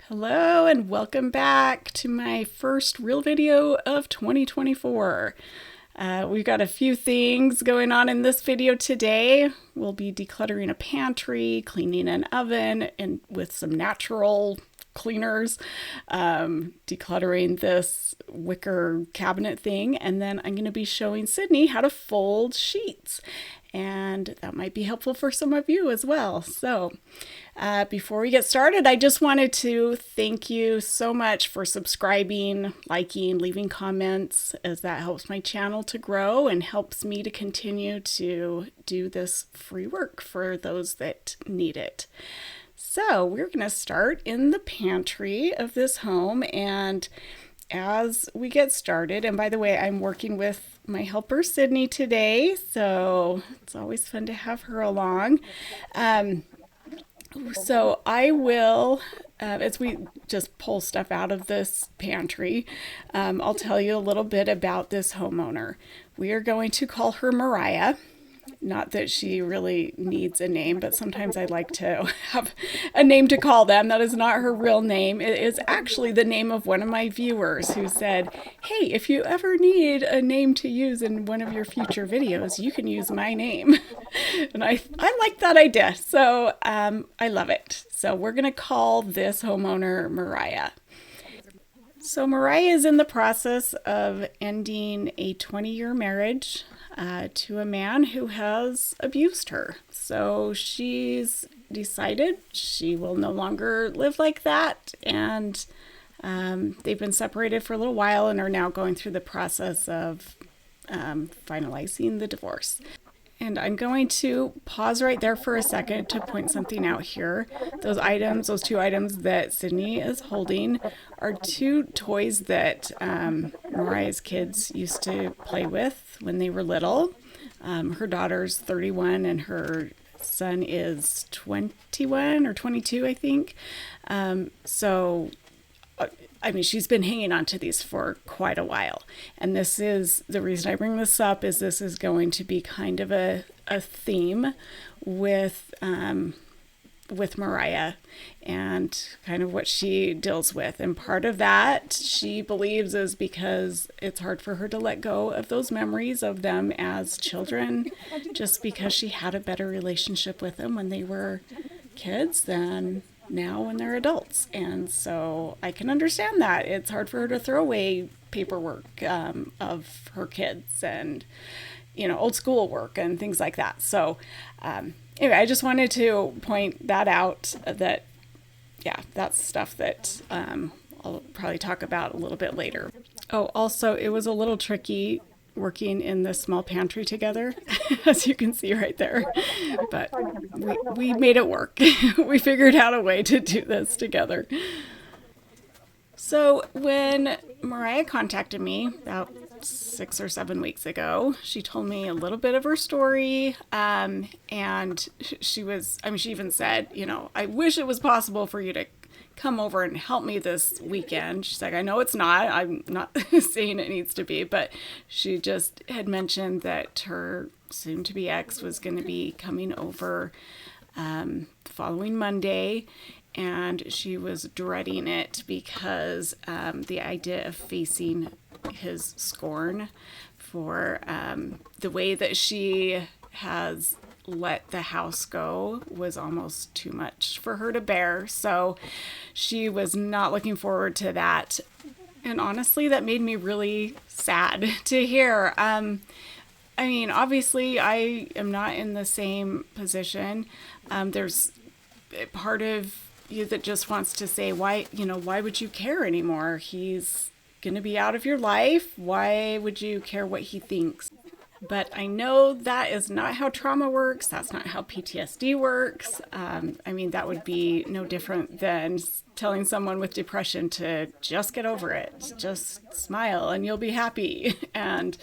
Hello and welcome back to my first real video of 2024. We've got a few things going on in this video today. We'll be decluttering a pantry, cleaning an oven, and with some natural cleaners, decluttering this wicker cabinet thing, and then I'm going to be showing Cydnie how to fold sheets. And that might be helpful for some of you as well. So before we get started, I just wanted to thank you so much for subscribing, liking, leaving comments, as that helps my channel to grow and helps me to continue to do this free work for those that need it. So we're going to start in the pantry of this home, and as we get started, and by the way, I'm working with my helper Cydnie today, so it's always fun to have her along. So I will, as we just pull stuff out of this pantry, I'll tell you a little bit about this homeowner. We are going to call her Mariah. Not that she really needs a name, but sometimes I like to have a name to call them. That is not her real name. It is actually the name of one of my viewers who said, hey, if you ever need a name to use in one of your future videos, you can use my name. And I like that idea. So I love it. So we're going to call this homeowner Mariah. So Mariah is in the process of ending a 20-year marriage to a man who has abused her. So she's decided she will no longer live like that, and they've been separated for a little while and are now going through the process of finalizing the divorce. And I'm going to pause right there for a second to point something out here. Those two items that Cydnie is holding are two toys that Mariah's kids used to play with when they were little. Her daughter's 31 and her son is 21 or 22, I think. She's been hanging on to these for quite a while. And this is, the reason I bring this up is this is going to be kind of a theme with Mariah and kind of what she deals with. And part of that, she believes, is because it's hard for her to let go of those memories of them as children, just because she had a better relationship with them when they were kids than now when they're adults. And so I can understand that. It's hard for her to throw away paperwork of her kids and, old school work and things like that. So anyway, I just wanted to point that out, that, that's stuff that I'll probably talk about a little bit later. Oh, also, it was a little tricky working in this small pantry together, as you can see right there, but we made it work. We figured out a way to do this together. So when Mariah contacted me about 6 or 7 weeks ago, she told me a little bit of her story, and she even said, I wish it was possible for you to come over and help me this weekend. She's like, I know it's not. I'm not saying it needs to be, but she just had mentioned that her soon-to-be ex was going to be coming over the following Monday, and she was dreading it because the idea of facing his scorn for the way that she has let the house go was almost too much for her to bear. So she was not looking forward to that. And honestly, that made me really sad to hear. Obviously, I am not in the same position. There's part of you that just wants to say, why would you care anymore? He's going to be out of your life. Why would you care what he thinks? But I know that is not how trauma works. That's not how PTSD works. That would be no different than telling someone with depression to just get over it. Just smile and you'll be happy. And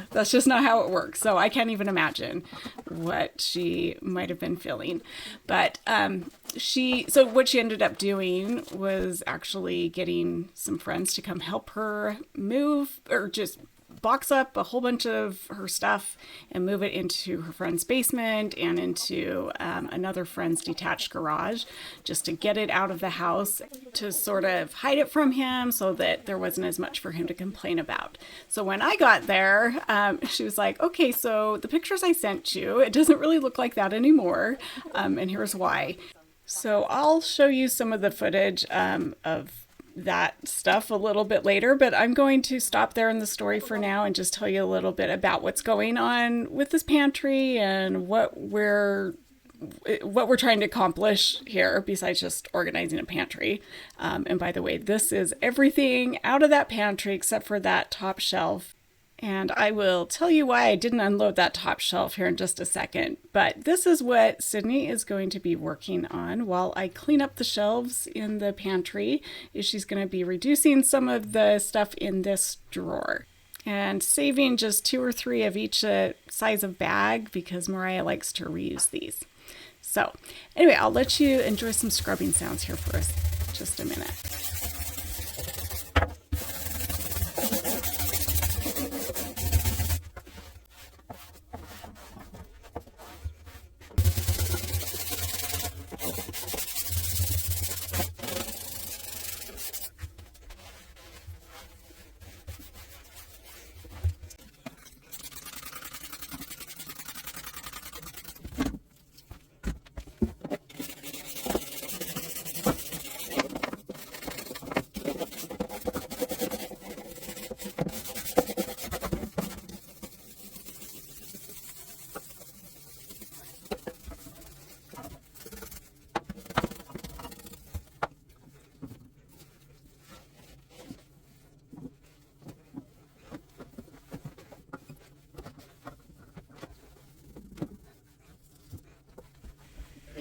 that's just not how it works. So I can't even imagine what she might have been feeling. But so what she ended up doing was actually getting some friends to come help her move, or just box up a whole bunch of her stuff and move it into her friend's basement and into another friend's detached garage, just to get it out of the house, to sort of hide it from him so that there wasn't as much for him to complain about. So when I got there, she was like, okay, so the pictures I sent you, it doesn't really look like that anymore, and here's why. So I'll show you some of the footage of that stuff a little bit later, but I'm going to stop there in the story for now and just tell you a little bit about what's going on with this pantry and what we're trying to accomplish here besides just organizing a pantry. And by the way, this is everything out of that pantry except for that top shelf. And I will tell you why I didn't unload that top shelf here in just a second. But this is what Cydnie is going to be working on while I clean up the shelves in the pantry. Is she's going to be reducing some of the stuff in this drawer and saving just 2 or 3 of each size of bag because Mariah likes to reuse these. So anyway, I'll let you enjoy some scrubbing sounds here for us just a minute.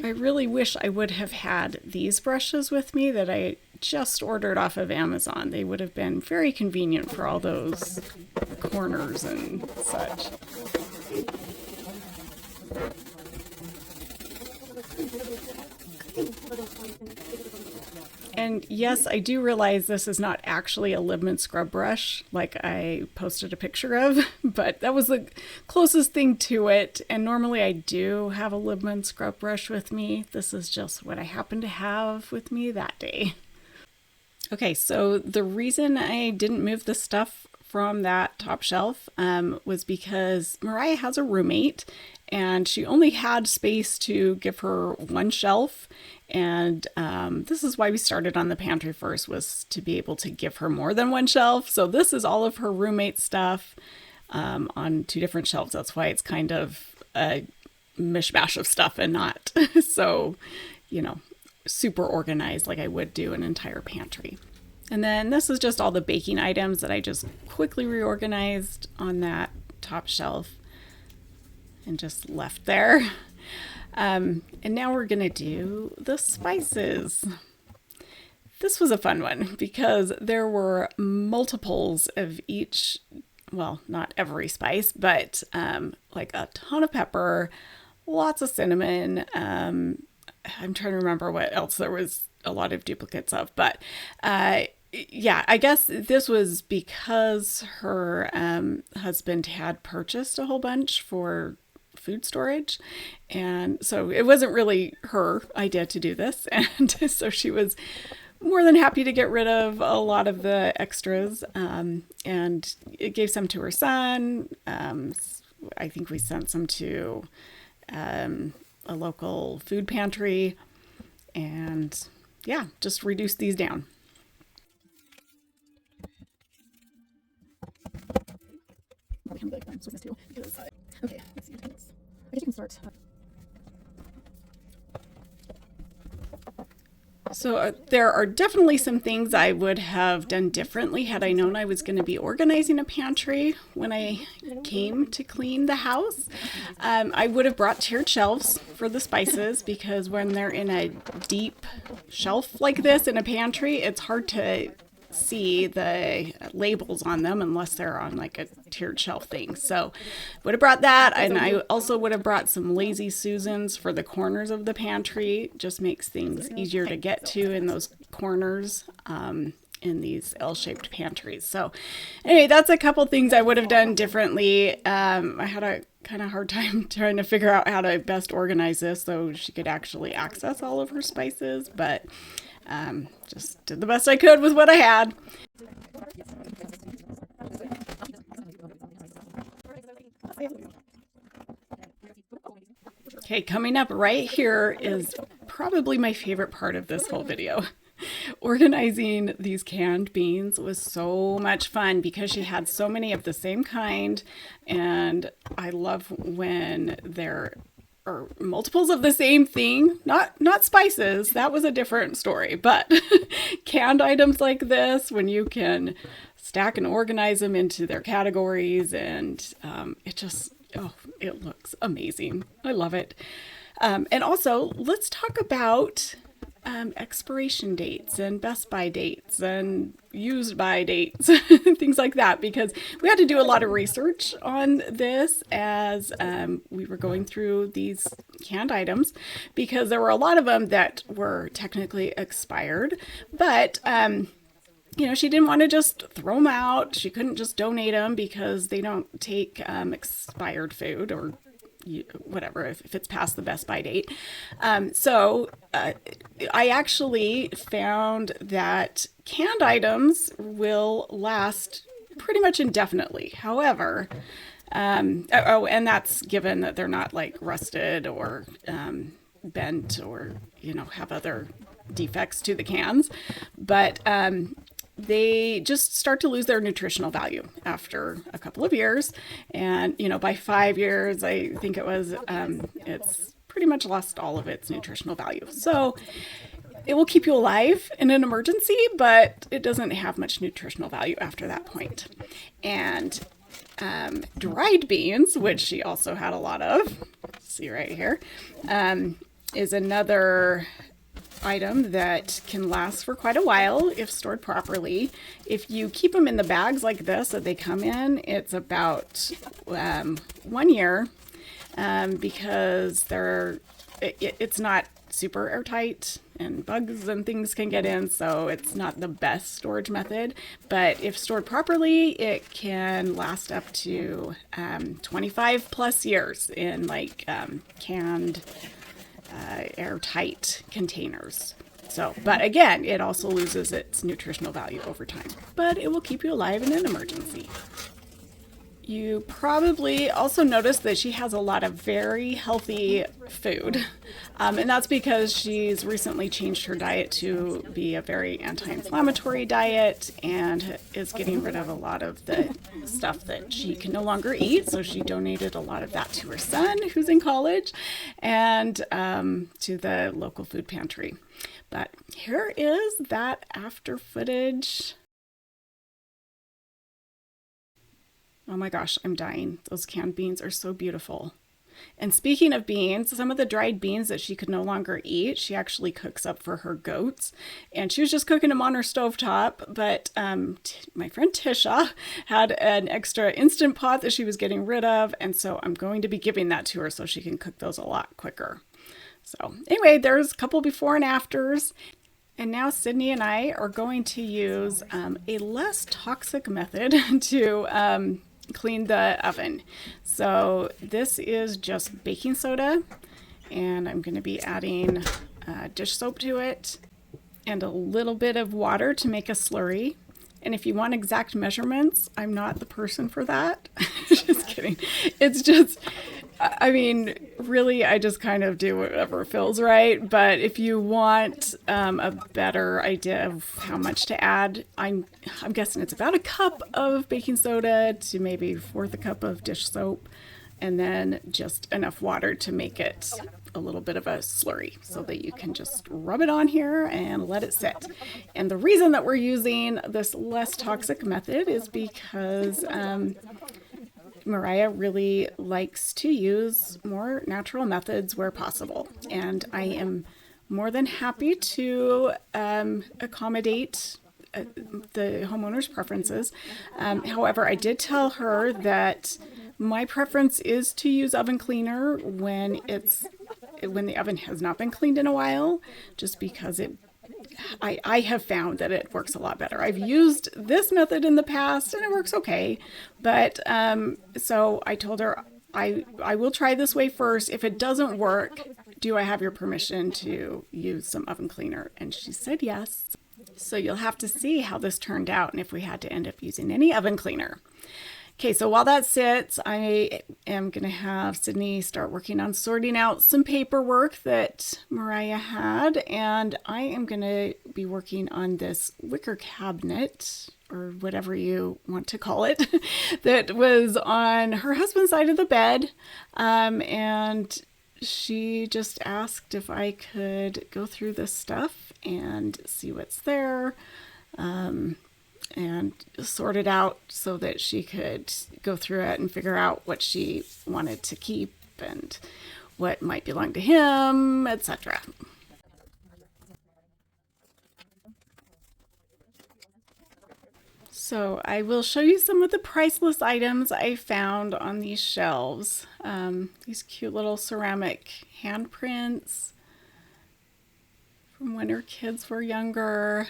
I really wish I would have had these brushes with me that I just ordered off of Amazon. They would have been very convenient for all those corners and such. And yes, I do realize this is not actually a Libman scrub brush like I posted a picture of, but that was the closest thing to it. And normally I do have a Libman scrub brush with me. This is just what I happen to have with me that day. Okay, so the reason I didn't move the stuff from that top shelf was because Mariah has a roommate and she only had space to give her one shelf. And this is why we started on the pantry first, was to be able to give her more than one shelf. So this is all of her roommate stuff on 2 different shelves. That's why it's kind of a mishmash of stuff and not so, super organized like I would do an entire pantry. And then this is just all the baking items that I just quickly reorganized on that top shelf and just left there. And now we're going to do the spices. This was a fun one because there were multiples of each, well, not every spice, but like a ton of pepper, lots of cinnamon. I'm trying to remember what else there was a lot of duplicates of, but yeah, I guess this was because her husband had purchased a whole bunch for food storage, and so it wasn't really her idea to do this, and so she was more than happy to get rid of a lot of the extras, and it gave some to her son. I think we sent some to a local food pantry, and yeah, just reduced these down. Okay, let's see. I guess you can start. So there are definitely some things I would have done differently had I known I was going to be organizing a pantry when I came to clean the house. I would have brought tiered shelves for the spices because when they're in a deep shelf like this in a pantry, it's hard to see the labels on them unless they're on like a tiered shelf thing. So would have brought that, and I also would have brought some Lazy Susans for the corners of the pantry. Just makes things easier to get to in those corners. in these L-shaped pantries. So anyway, that's a couple things I would have done differently. I had a kind of hard time trying to figure out how to best organize this so she could actually access all of her spices, but just did the best I could with what I had. Okay, coming up right here is probably my favorite part of this whole video. Organizing these canned beans was so much fun because she had so many of the same kind, and I love when there are multiples of the same thing, not spices, that was a different story, but canned items like this, when you can stack and organize them into their categories, and it just, oh, it looks amazing. I love it. And also, let's talk about expiration dates and best by dates and used by dates, things like that, because we had to do a lot of research on this as we were going through these canned items, because there were a lot of them that were technically expired, but she didn't want to just throw them out. She couldn't just donate them because they don't take expired food or whatever if it's past the best by date. So I actually found that canned items will last pretty much indefinitely. However, and that's given that they're not like rusted or bent or have other defects to the cans, but they just start to lose their nutritional value after a couple of years. And, by 5 years, I think it was, it's pretty much lost all of its nutritional value. So it will keep you alive in an emergency, but it doesn't have much nutritional value after that point. And dried beans, which she also had a lot of, see right here, is another item that can last for quite a while if stored properly. If you keep them in the bags like this that they come in, it's about 1 year because it's not super airtight and bugs and things can get in, so it's not the best storage method. But if stored properly, it can last up to 25 plus years in canned airtight containers. So, but again, it also loses its nutritional value over time, but it will keep you alive in an emergency. You probably also noticed that she has a lot of very healthy food, and that's because she's recently changed her diet to be a very anti-inflammatory diet and is getting rid of a lot of the stuff that she can no longer eat. So she donated a lot of that to her son, who's in college, and to the local food pantry. But here is that after footage. Oh my gosh, I'm dying. Those canned beans are so beautiful. And speaking of beans, some of the dried beans that she could no longer eat, she actually cooks up for her goats. And she was just cooking them on her stovetop, but my friend Tisha had an extra Instant Pot that she was getting rid of, and so I'm going to be giving that to her so she can cook those a lot quicker. So anyway, there's a couple before and afters. And now Cydnie and I are going to use a less toxic method to clean the oven. So this is just baking soda, and I'm going to be adding dish soap to it and a little bit of water to make a slurry. And if you want exact measurements, I'm not the person for that. Just kidding. It's just, really, I just kind of do whatever feels right. But if you want a better idea of how much to add, I'm guessing it's about a cup of baking soda to maybe a fourth a cup of dish soap, and then just enough water to make it a little bit of a slurry so that you can just rub it on here and let it sit. And the reason that we're using this less toxic method is because Mariah really likes to use more natural methods where possible. And I am more than happy to accommodate the homeowner's preferences. However, I did tell her that my preference is to use oven cleaner when the oven has not been cleaned in a while, just because it I have found that it works a lot better. I've used this method in the past and it works okay. But so I told her I will try this way first. If it doesn't work, do I have your permission to use some oven cleaner? And she said yes. So you'll have to see how this turned out and if we had to end up using any oven cleaner. Okay, so while that sits, I am going to have Cydnie start working on sorting out some paperwork that Mariah had, and I am going to be working on this wicker cabinet, or whatever you want to call it, that was on her husband's side of the bed, and she just asked if I could go through this stuff and see what's there. And sort it out so that she could go through it and figure out what she wanted to keep and what might belong to him, etc. So I will show you some of the priceless items I found on these shelves. These cute little ceramic handprints from when her kids were younger.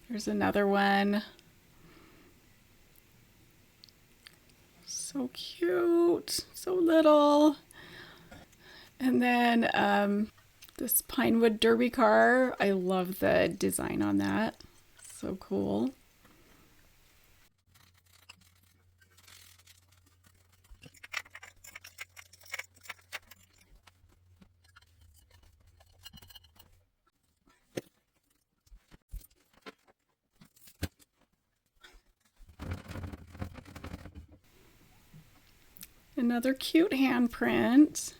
Here's another one. So cute, so little. And then this Pinewood Derby car. I love the design on that. So cool. Another cute handprint.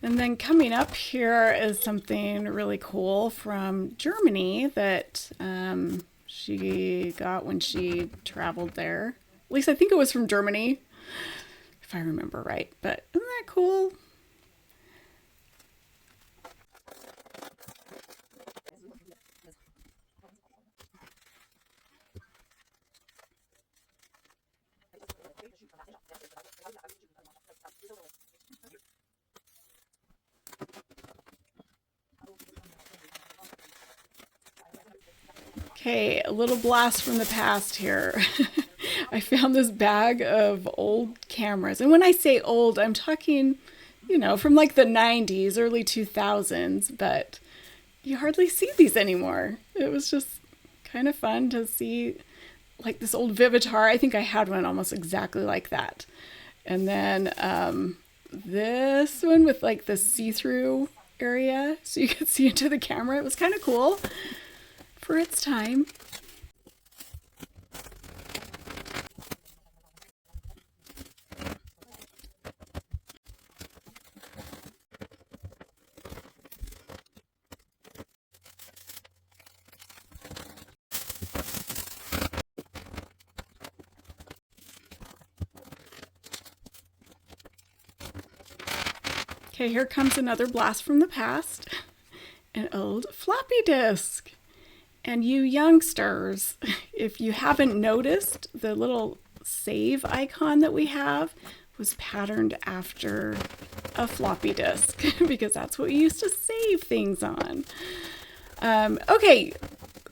And then coming up here is something really cool from Germany that she got when she traveled there. At least I think it was from Germany, if I remember right. But isn't that cool? Okay, a little blast from the past here. I found this bag of old cameras. And when I say old, I'm talking, from like the 90s, early 2000s, but you hardly see these anymore. It was just kind of fun to see like this old Vivitar. I think I had one almost exactly like that. And then this one with like the see-through area so you could see into the camera. It was kind of cool for its time. Okay, here comes another blast from the past. An old floppy disk. And you youngsters, if you haven't noticed, the little save icon that we have was patterned after a floppy disk because that's what we used to save things on. Okay,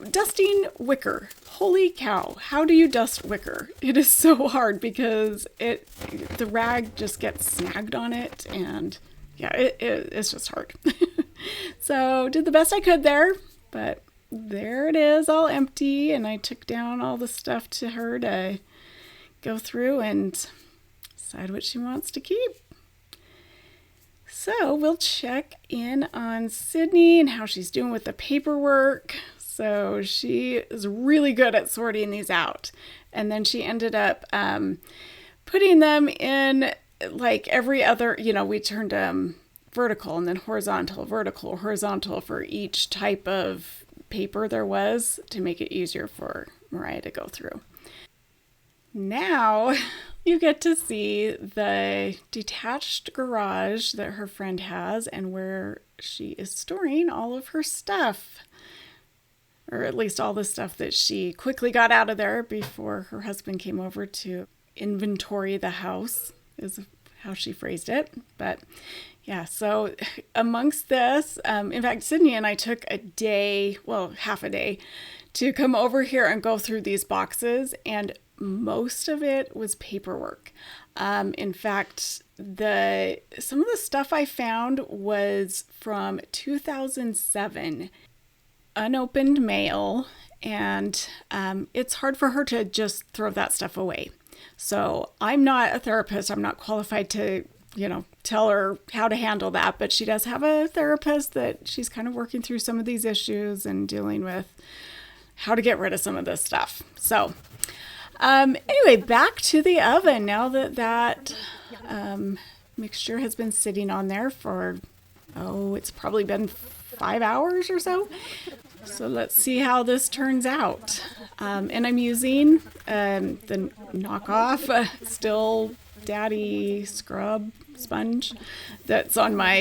dusting wicker. Holy cow, how do you dust wicker? It is so hard because the rag just gets snagged on it, and yeah, it's just hard. So did the best I could there, but there it is, all empty, and I took down all the stuff to her to go through and decide what she wants to keep. So we'll check in on Cydnie and how she's doing with the paperwork. So she is really good at sorting these out. And then she ended up putting them in like every other, we turned vertical and then horizontal, vertical, horizontal for each type of paper there was to make it easier for Mariah to go through. Now you get to see the detached garage that her friend has and where she is storing all of her stuff, or at least all the stuff that she quickly got out of there before her husband came over to inventory the house, is how she phrased it. But yeah, so amongst this, in fact, Cydnie and I took a day, well, half a day, to come over here and go through these boxes, and most of it was paperwork. In fact, some of the stuff I found was from 2007, unopened mail, and it's hard for her to just throw that stuff away. So I'm not a therapist. I'm not qualified to, tell her how to handle that, but she does have a therapist that she's kind of working through some of these issues and dealing with how to get rid of some of this stuff. So anyway, back to the oven. Now that mixture has been sitting on there for, it's probably been 5 hours or so. So let's see how this turns out. And I'm using the knockoff Still Daddy scrub sponge that's on my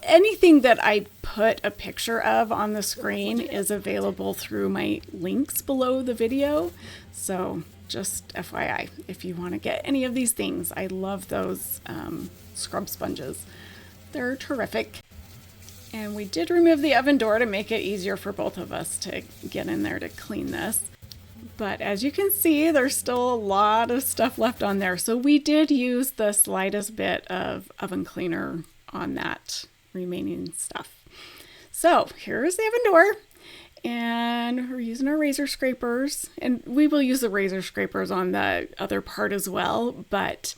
anything that I put a picture of on the screen is available through my links below the video. So just FYI, if you want to get any of these things, I love those scrub sponges. They're terrific. And we did remove the oven door to make it easier for both of us to get in there to clean this. But as you can see, there's still a lot of stuff left on there. So we did use the slightest bit of oven cleaner on that remaining stuff. So here's the oven door. And we're using our razor scrapers. And we will use the razor scrapers on the other part as well. But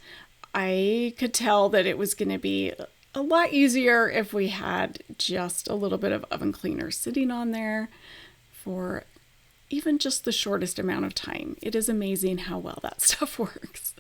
I could tell that it was going to be a lot easier if we had just a little bit of oven cleaner sitting on there for even just the shortest amount of time. It is amazing how well that stuff works.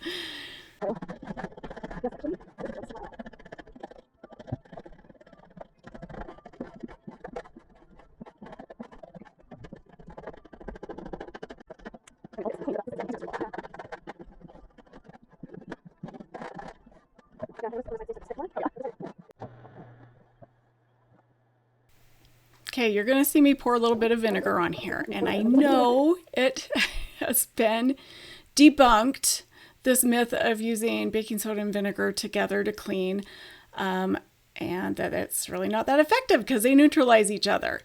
Okay, you're going to see me pour a little bit of vinegar on here. And I know it has been debunked, this myth of using baking soda and vinegar together to clean, and that it's really not that effective because they neutralize each other.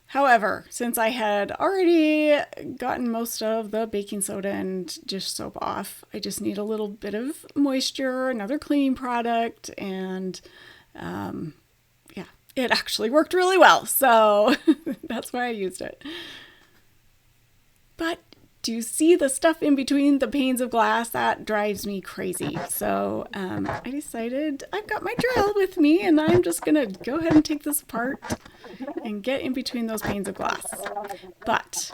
However, since I had already gotten most of the baking soda and dish soap off, I just need a little bit of moisture, another cleaning product, and it actually worked really well. So that's why I used it. But do you see the stuff in between the panes of glass? That drives me crazy. So I decided I've got my drill with me, and I'm just going to go ahead and take this apart and get in between those panes of glass. But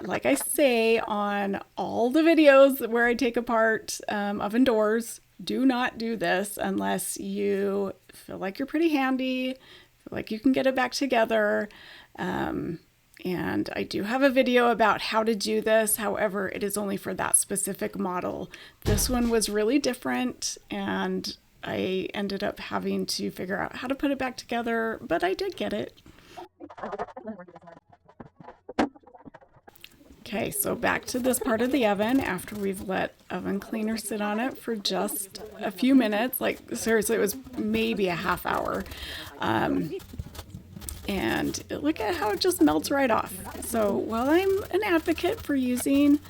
like I say on all the videos where I take apart oven doors, do not do this unless you feel like you're pretty handy, feel like you can get it back together. And I do have a video about how to do this. However, it is only for that specific model. This one was really different, and I ended up having to figure out how to put it back together, but I did get it. Okay, so back to this part of the oven after we've let oven cleaner sit on it for just a few minutes. Like, seriously, it was maybe a half hour. And look at how it just melts right off. So while I'm an advocate for using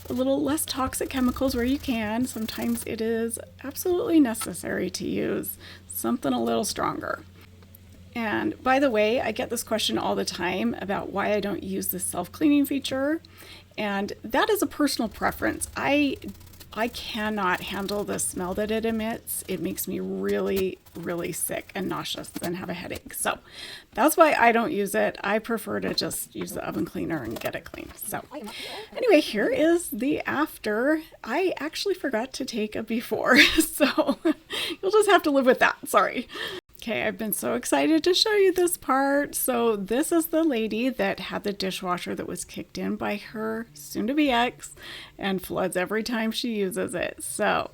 a little less toxic chemicals where you can, sometimes it is absolutely necessary to use something a little stronger. And by the way, I get this question all the time about why I don't use the self-cleaning feature. And that is a personal preference. I cannot handle the smell that it emits. It makes me really, really sick and nauseous and have a headache. So that's why I don't use it. I prefer to just use the oven cleaner and get it clean. So anyway, here is the after. I actually forgot to take a before. So you'll just have to live with that. Sorry. Okay, I've been so excited to show you this part. So this is the lady that had the dishwasher that was kicked in by her soon-to-be ex and floods every time she uses it. So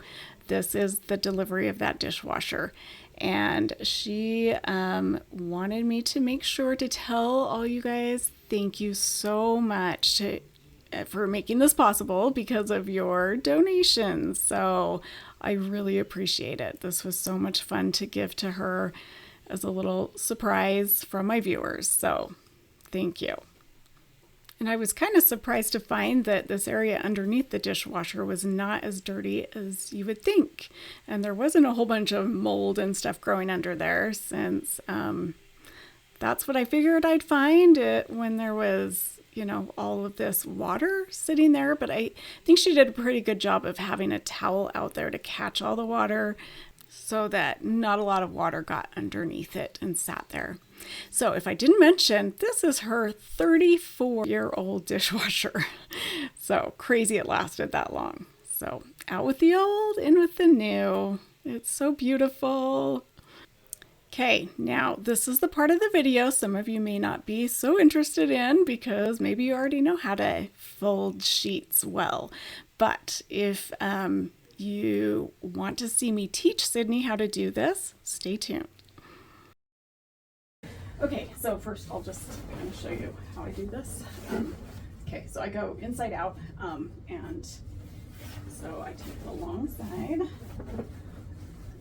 this is the delivery of that dishwasher. And she wanted me to make sure to tell all you guys, thank you so much for making this possible because of your donations. So I really appreciate it. This was so much fun to give to her as a little surprise from my viewers. So thank you. And I was kind of surprised to find that this area underneath the dishwasher was not as dirty as you would think. And there wasn't a whole bunch of mold and stuff growing under there, since that's what I figured I'd find it when there was, you know, all of this water sitting there. But I think she did a pretty good job of having a towel out there to catch all the water so that not a lot of water got underneath it and sat there. So if I didn't mention, this is her 34-year-old dishwasher. So crazy it lasted that long. So out with the old, in with the new. It's so beautiful. Okay, now this is the part of the video some of you may not be so interested in because maybe you already know how to fold sheets well. But if you want to see me teach Cydnie how to do this, stay tuned. Okay, so first I'll just kind of show you how I do this. Okay, so I go inside out, and so I take the long side,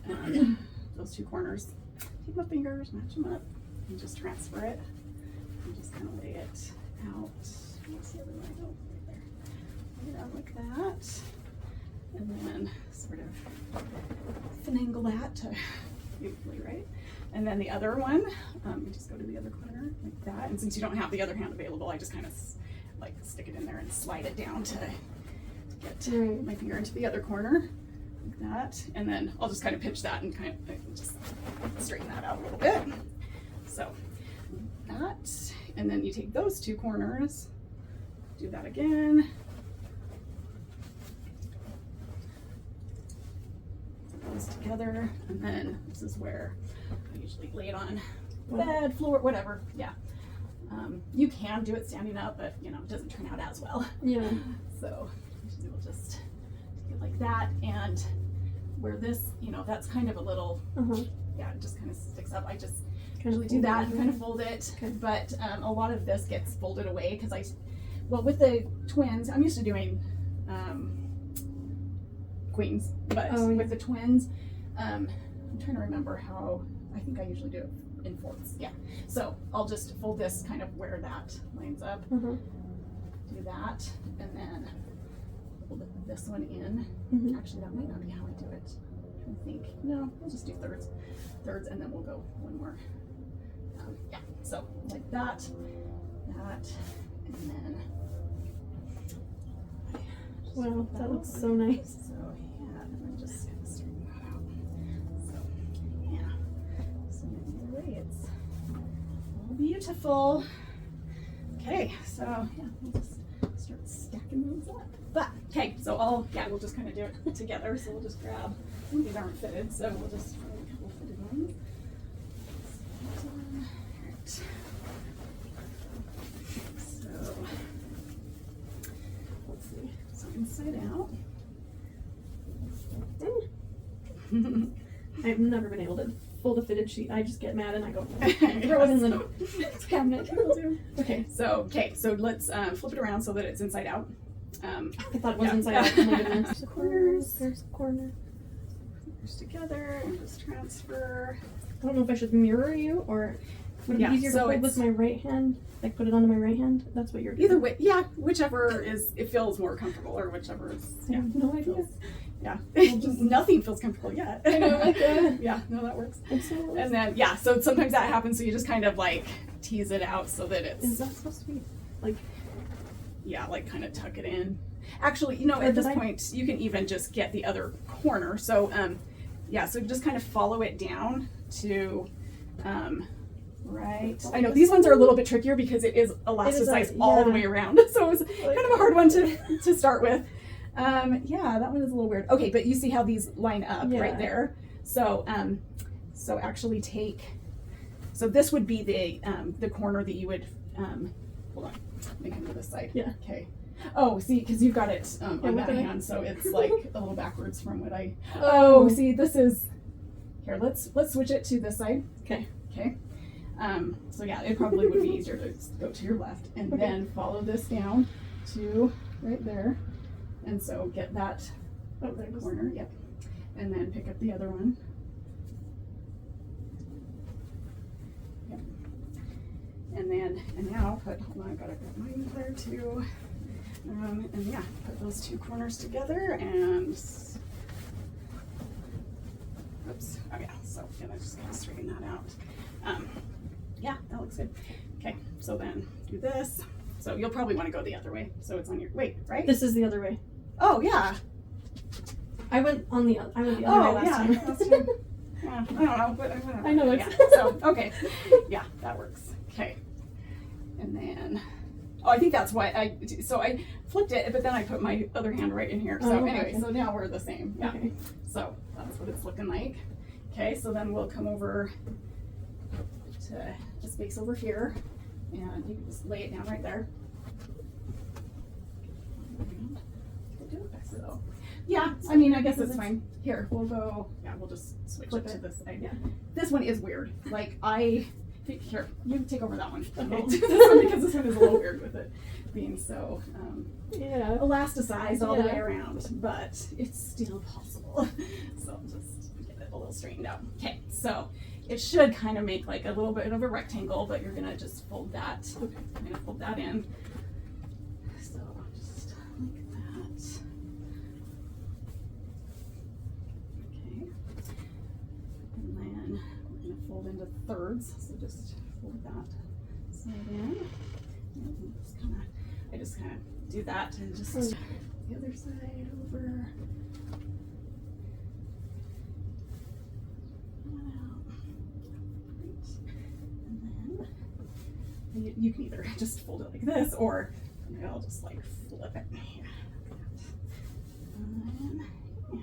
and those two corners, take my fingers, match them up, and just transfer it, and just kind of lay it out. What's the other line? Oh, right there. Lay it out like that, and then sort of finagle that to beautifully, right? And then the other one, you just go to the other corner like that. And since you don't have the other hand available, I just kind of like stick it in there and slide it down to get my finger into the other corner like that. And then I'll just kind of pitch that and kind of just straighten that out a little bit. So that, and then you take those two corners, do that again. Those together, and then this is where I usually lay it on bed, floor, whatever. Yeah. You can do it standing up, but you know, it doesn't turn out as well. Yeah. So usually we'll just take it like that, and where this, you know, that's kind of a little, yeah, it just kind of sticks up. I just usually do that and kind of fold it. Okay. But a lot of this gets folded away because well, with the twins, I'm used to doing queens, but with the twins, I'm trying to remember how, I think I usually do it in fourths. Yeah. So I'll just fold this kind of where that lines up. Do that, and then fold this one in. Actually, that might not be how I do it. I think, no, we'll just do thirds, and then we'll go one more. Yeah. So like that, and then. Wow, that looks so nice. So yeah, and then just kind of straighten that out. So yeah, so either way, it's all beautiful. Okay, so yeah, we'll just start stacking those up. But okay, so we'll just kind of do it together. So we'll just grab. These aren't fitted, so we'll just grab a couple fitted ones. Alright. So let's see. So inside out. I've never been able to fold a fitted sheet. I just get mad and I go throw it in the cabinet. Okay, so let's flip it around so that it's inside out. I thought it was inside out. Oh my goodness. There's a corner. Together and just transfer. I don't know if I should mirror you or would it be easier to hold with my right hand? Like put it onto my right hand? That's what you're doing. Either way, yeah, whichever it feels more comfortable, or whichever is. I have no idea. Yeah, just nothing feels comfortable yet. I know, like yeah, no, that works. So and then so sometimes that happens, so you just kind of like tease it out so that it's. Is that supposed to be like? Yeah, like kind of tuck it in. Actually, you know, at this point, you can even just get the other corner. So, so just kind of follow it down to, right. I know these ones are a little bit trickier because it is elasticized all the way around. So it's kind of a hard one to start with. Yeah, that one is a little weird. Okay, but you see how these line up right there. So, so actually so this would be the corner that you would, hold on, let me come to this side. Yeah. Okay. Oh, see, because you've got it on that hand, so it's like a little backwards from what I. Oh, see, this is. Here, let's switch it to this side. Okay. Okay. So yeah, it probably would be easier to go to your left and then follow this down to right there, and so get that corner. Yep. and then pick up the other one. Yep. And now hold on, I've got to grab mine there too. And yeah, put those two corners together and, oops, oh yeah, so I'm gonna just kind of straighten that out. Yeah, that looks good. Okay, so then do this. So you'll probably want to go the other way. So it's on your, wait, right? This is the other way. Oh, yeah. I went the other way last time. Yeah, I don't know, but whatever. I know it's yeah. So, okay. Yeah, that works. Okay. And then, oh, I think that's why I flipped it, but then I put my other hand right in here. So anyway, okay. So now we're the same. Yeah. Okay. So that's what it's looking like. Okay, so then we'll come over to the space over here, and you can just lay it down right there. So, yeah, I mean, I guess it's fine. Here, we'll go, yeah, we'll just switch it to this side. Yeah. This one is weird. Like, here, you take over that one. Okay. I'll do this one because this one is a little weird with it being so elasticized all the way around, but it's still possible. So I'll just get it a little straightened out. Okay, so it should kind of make like a little bit of a rectangle, but you're gonna just fold that. Okay, I'm gonna fold that in. So just like that. Okay. And then we're gonna fold into thirds. So just fold that side in. And I just kind of do that and just the other side over. You can either just fold it like this, or I'll just like flip it. Yeah. Yeah.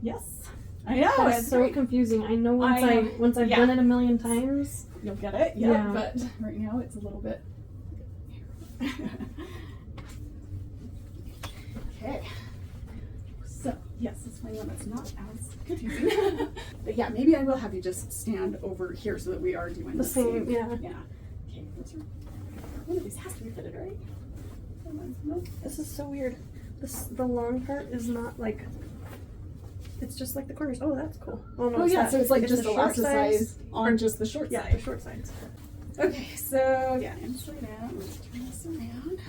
Yes. I know. That's so great. Confusing. I know once I've done it a million times, you'll get it. Yeah. But right now it's a little bit. Okay. So, yes, this is one that's not as confusing. But yeah, maybe I will have you just stand over here so that we are doing the same. Yeah. Okay, one of these has to be fitted, right? Nope. This is so weird. The long part is not like, it's just like the corners. Oh, that's cool. Oh, no, yeah, so it's like just the short size on just the short side. Yeah, the short sides. Okay, so yeah, inside out. Let's turn this around.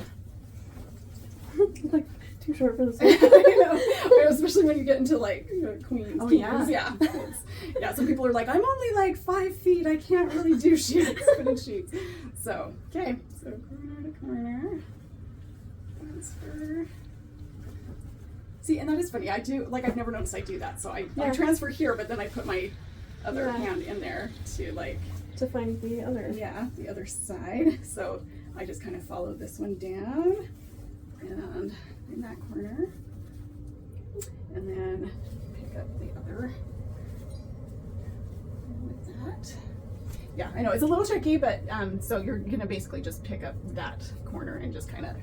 Like, too short for this one. I know, especially when you get into like queens. Oh, kings. Yeah. Some people are like, I'm only like 5 feet. I can't really do sheets, fitted sheets. So okay, so corner to corner, transfer. See, and that is funny. I do like I've never noticed I do that. So I transfer here, but then I put my other hand in there to find the other. Yeah, the other side. So I just kind of follow this one down and in that corner, and then pick up the other with that. Yeah, I know it's a little tricky, but so you're gonna basically just pick up that corner and just kind of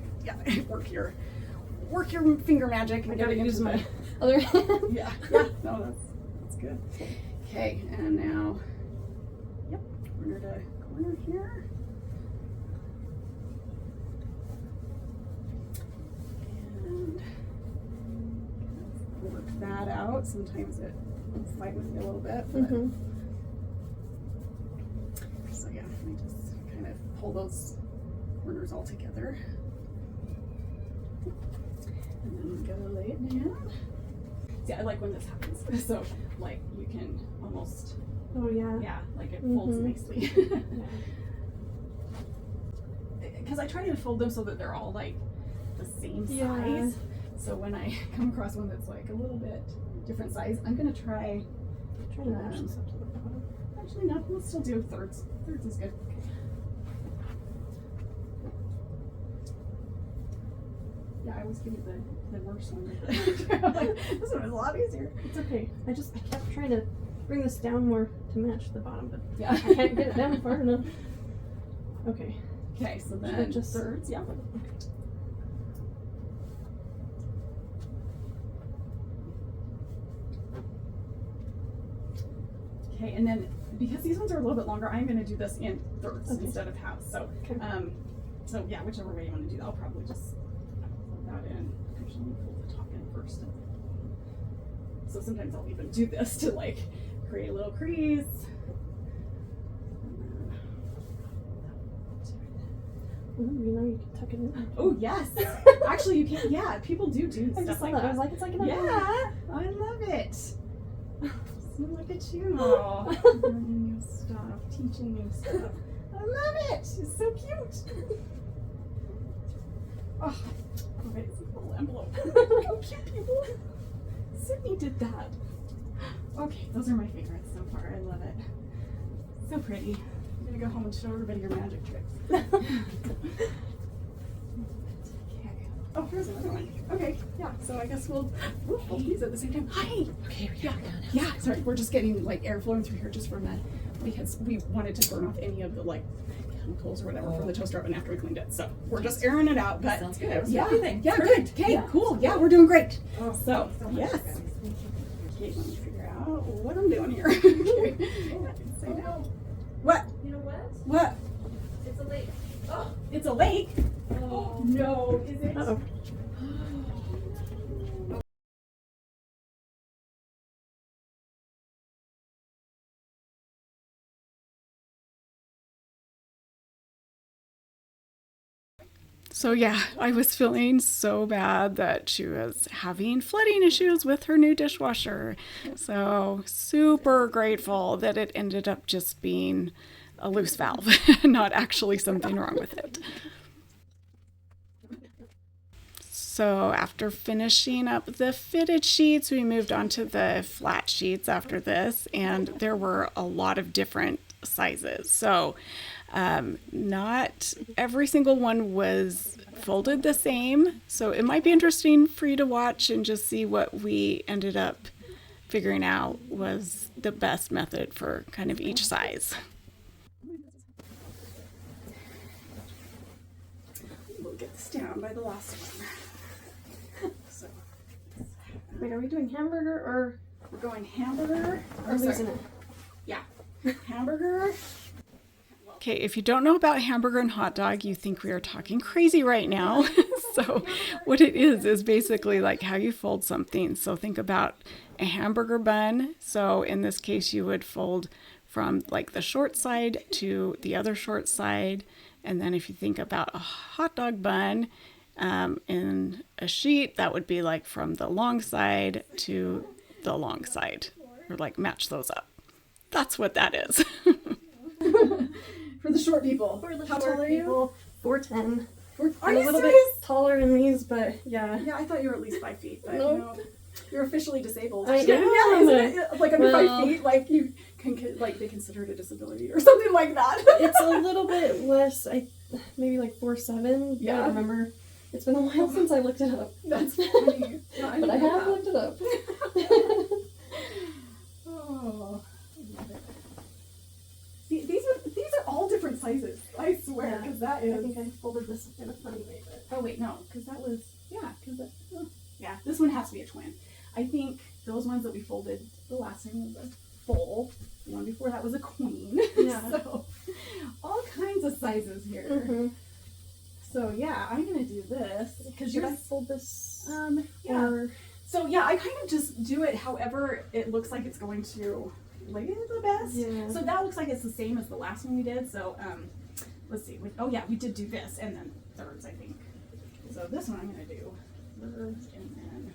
work your finger magic and get it into my other hand. Yeah, no, that's good. Okay, and now, corner to corner here. Work that out. Sometimes it will fight with me a little bit, but so yeah, I just kind of pull those corners all together, and then I'm gonna lay it down. See, I like when this happens. So like you can almost like it folds nicely. Because I try to fold them so that they're all like the same size. So when I come across one that's like a little bit different size, I'm gonna try to match this up to the bottom. Actually, no, we'll still do thirds. Thirds is good. Yeah, I always give you the worst one. Like, this one is a lot easier. It's okay. I kept trying to bring this down more to match the bottom, but I can't get it down far enough. Okay. Okay, so then just thirds. Yeah. Okay, and then because these ones are a little bit longer, I'm going to do this in thirds instead of halves. So, so yeah, whichever way you want to do that, I'll probably just put that in. Actually, let me fold the top in first. So sometimes I'll even do this to like create a little crease. Ooh, you know you can tuck it in. Oh yes, actually you can. Yeah, people do I stuff just saw like that. that. I was like, it's like an Yeah, I love it. So look at you, learning new stuff, teaching new stuff. I love it. It's so cute. Oh, okay, it's a little envelope. How cute, people. Cydnie did that. Okay, those are my favorites so far. I love it. So pretty. I'm gonna go home and show everybody your magic tricks. Okay. Oh, here's another one. Okay, yeah. So I guess we'll fold these at the same time. Hi. Okay, yeah. Sorry, we're just getting like air flowing through here just for a minute because we wanted to burn off any of the like chemicals or whatever from the toaster oven after we cleaned it. So we're just airing it out. But sounds good. Yeah, Everything. yeah, good. Okay, cool. Yeah, we're doing great. Oh, So yes. Okay, let me figure out what I'm doing here. Okay. Say no. What? You know what? What? It's a lake. Oh, it's a lake. Oh. No, is it? Uh-oh. So yeah, I was feeling so bad that she was having flooding issues with her new dishwasher. So super grateful that it ended up just being a loose valve, not actually something wrong with it. So after finishing up the fitted sheets, we moved on to the flat sheets after this, and there were a lot of different sizes. So not every single one was folded the same. So it might be interesting for you to watch and just see what we ended up figuring out was the best method for kind of each size. We'll get this down by the last one. So, Wait, are we doing hamburger or we're going hamburger. we're losing it? Yeah, hamburger. Okay, if you don't know about hamburger and hot dog, you think we are talking crazy right now. So what it is basically like how you fold something. So think about a hamburger bun. So in this case, you would fold from like the short side to the other short side. And then if you think about a hot dog bun in a sheet, that would be like from the long side to the long side, or like match those up. That's what that is. For the short people. For the How short tall are you? people, 4'10". Are I'm you a little serious? bit taller in these, but yeah. Yeah, I thought you were at least 5 feet, but Nope. no. You're officially disabled. I Yeah, am. isn't it? Like under 5 feet, like you can like they consider it a disability or something like that. It's a little bit less, maybe like 4'7". Yeah. I don't remember. It's been a while since I looked it up. That's funny. No, But I have looked it up. Oh, I love it. See, these are all different sizes. I swear, because that I is. think I folded this in a funny way, but Oh wait, no, because that was yeah. This one has to be a twin. I think those ones that we folded, the last time was a full. The one before that was a queen. Yeah. So all kinds of sizes here. mm-hmm. So yeah, I'm gonna do this because Should I you're fold this? yeah. Or So yeah, I kind of just do it however it looks like it's going to lay the best. Yeah. So that looks like it's the same as the last one we did. So let's see. Oh yeah, we did do this and then thirds, I think. So this one I'm gonna do thirds and then.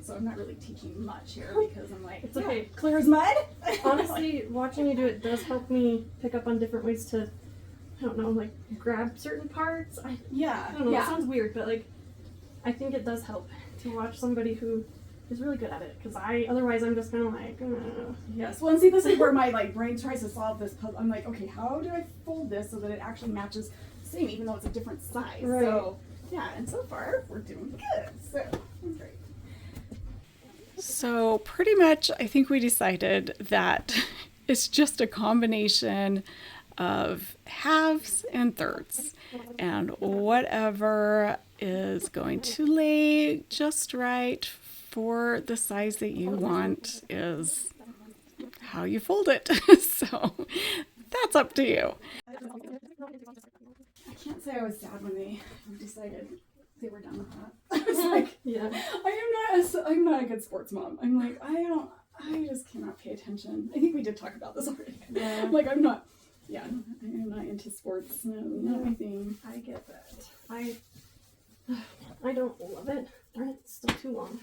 So I'm not really teaching much here because I'm like, It's okay. clear as mud. honestly, watching you do it does help me pick up on different ways to, I don't know, like grab certain parts. I Yeah. don't know. Yeah. It sounds weird, but like, I think it does help to watch somebody who is really good at it. Because otherwise I'm just kind of like, Yes. Well, and see, this is where my like brain tries to solve this puzzle. I'm like, okay, how do I fold this so that it actually matches the same, even though it's a different size? Right. So yeah, and so far we're doing good. So that's great. So pretty much, I think we decided that it's just a combination of halves and thirds, and whatever is going to lay just right for the size that you want is how you fold it. So that's up to you. can't say I was sad when they decided they were done with that. I was like, yeah, I'm not a good sports mom. I'm like, I just cannot pay attention. I think we did talk about this already. Yeah. Like, I'm not into sports. No, not my thing. I get that. I don't love it. Darn it, it's still too long.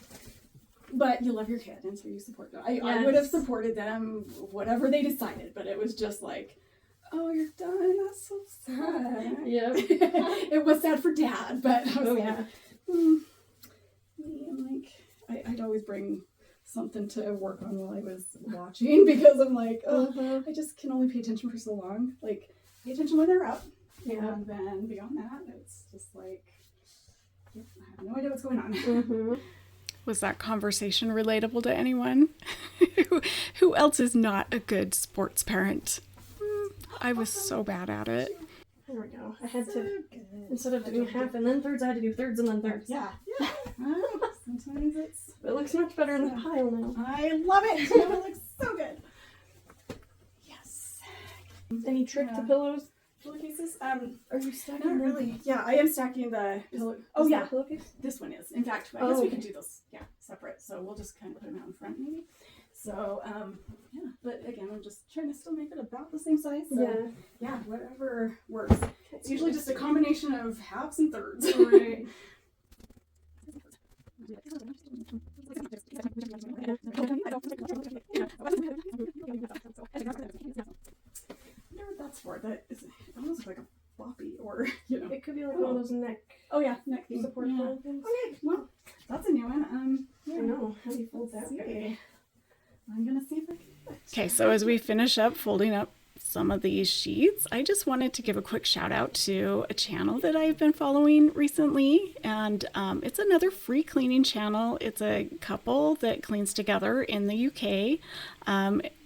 But you love your kid, and so you support them. I Yes. would have supported them, whatever they decided, but it was just like, oh, you're done? That's so sad. Yeah. It was sad for Dad, but I was like, yeah. I'm like, I'd always bring something to work on while I was watching, because I'm like, oh, I just can only pay attention for so long. Like, pay attention when they're up. Yeah. And then beyond that, it's just like, I have no idea what's going on. Mm-hmm. Was that conversation relatable to anyone? Who else is not a good sports parent? I was so bad at it. There we go. I had to, instead of doing half and then thirds, I had to do thirds and then thirds. Yeah. Sometimes it looks much better in the pile now. I love it. It looks so good. Yes. Any trick to Pillowcases? Are you stacking Not really. Yeah, I am stacking the pillow. Oh, yeah. Pillowcase? This one is. In fact, I guess we can do those, separate. So we'll just kind of put them out in front, maybe. So, but again, I'm just trying to still make it about the same size. So, yeah, whatever works. It's usually just a combination of halves and thirds. Right. I wonder what that's for. That is almost like a floppy, or It could be like one of those neck. Oh yeah, neck thing. Support things. Okay, well, that's a new one. I know. How do you fold that? Okay. I'm gonna see if I can. Okay, so as we finish up folding up some of these sheets, I just wanted to give a quick shout out to a channel that I've been following recently, and it's another free cleaning channel. It's a couple that cleans together in the UK.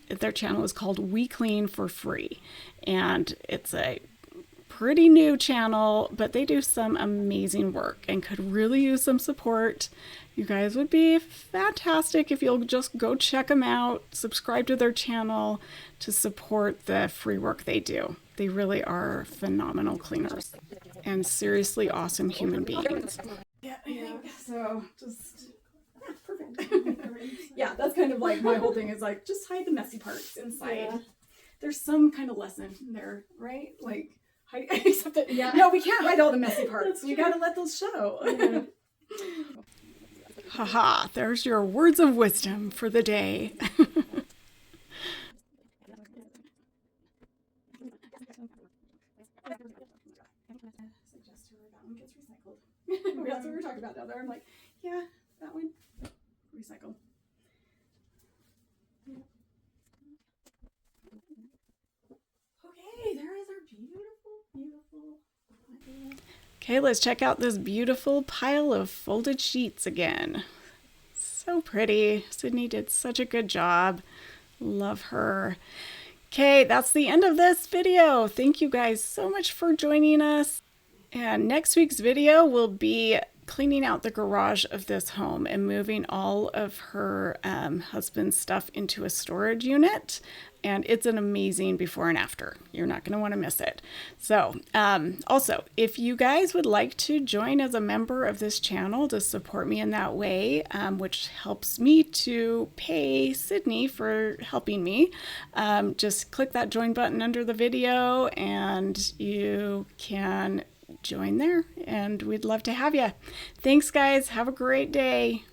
Their channel is called We Clean for Free, and it's a pretty new channel, but they do some amazing work and could really use some support. You guys would be fantastic if you'll just go check them out, subscribe to their channel to support the free work they do. They really are phenomenal cleaners and seriously awesome human beings. Yeah, I think so. Just perfect. Yeah, that's kind of like my whole thing is like, just hide the messy parts inside. Yeah. There's some kind of lesson there, right? Like, except that, no, we can't hide all the messy parts. We gotta let those show. Yeah. Haha, there's your words of wisdom for the day. That's what we were talking about down there. I'm like, yeah, that one, recycle. Okay, there is our beautiful. Okay, let's check out this beautiful pile of folded sheets again. So pretty. Cydnie did such a good job. Love her. Okay, that's the end of this video. Thank you guys so much for joining us. And next week's video will be cleaning out the garage of this home and moving all of her husband's stuff into a storage unit. And it's an amazing before and after. You're not going to want to miss it. So also, if you guys would like to join as a member of this channel to support me in that way, which helps me to pay Cydnie for helping me, just click that join button under the video and you can join there. And we'd love to have you. Thanks, guys. Have a great day.